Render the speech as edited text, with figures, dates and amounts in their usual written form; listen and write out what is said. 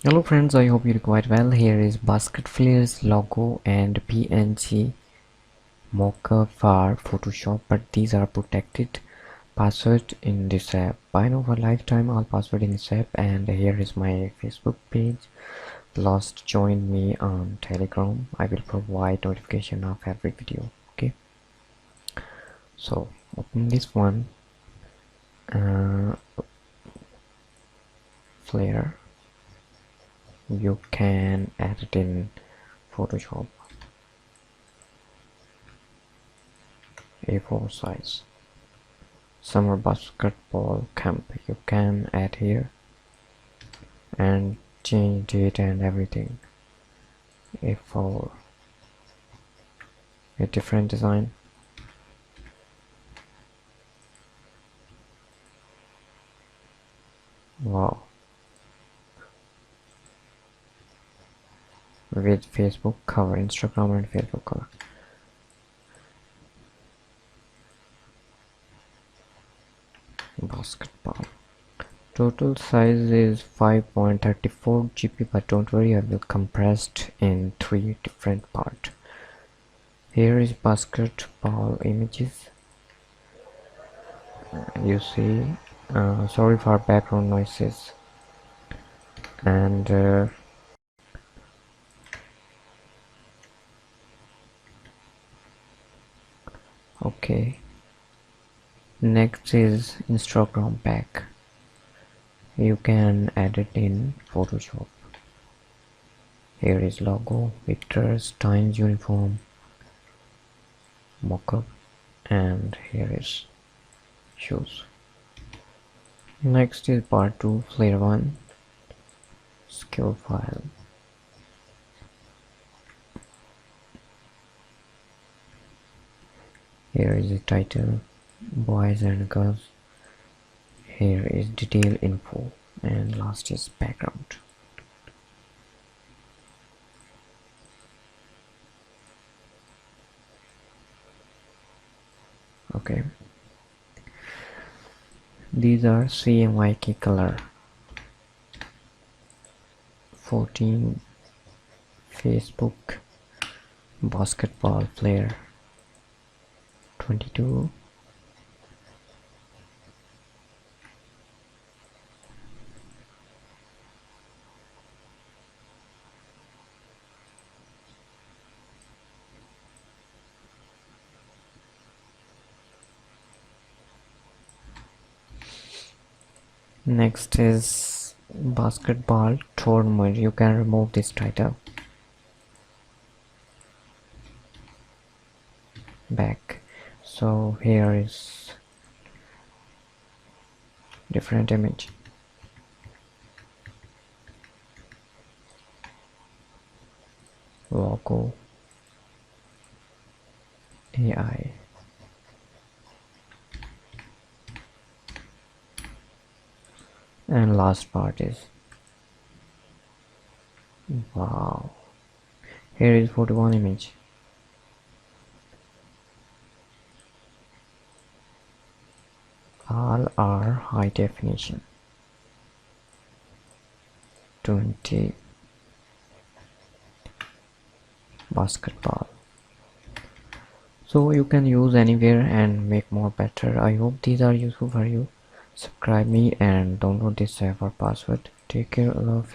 Hello friends, I hope you're quite well. Here is basket flares logo and PNG mock-up for Photoshop, but these are protected password in this app. I know for lifetime all password in this app. And here is my Facebook page. Last join me on Telegram. I will provide notification of every video. Okay, so open this one, flare. You can add it in Photoshop, A4 size. Summer basketball camp you can add here and change date and everything. A4, a different design. Wow, with Facebook cover, Instagram and Facebook cover. Basketball total size is 5.34 GB, but don't worry, I will compressed in 3 different parts. Here is basketball images. You see, sorry for background noises. And okay, next is Instagram pack. You can add it in Photoshop. Here is logo, Victor's Times uniform, mockup, and here is shoes. Next is part 2, flare 1, skill file. Here is the title, boys and girls. Here is detail info, and last is background. Okay, these are CMYK color 14, Facebook basketball flare 22, next is basketball tournament. You can remove this title. Back, so here is different image. Logo, AI, and last part is wow. Here is 41 image. All are high definition. 20 basketball. So you can use anywhere and make more better. I hope these are useful for you. Subscribe me and download this app for password. Take care, love.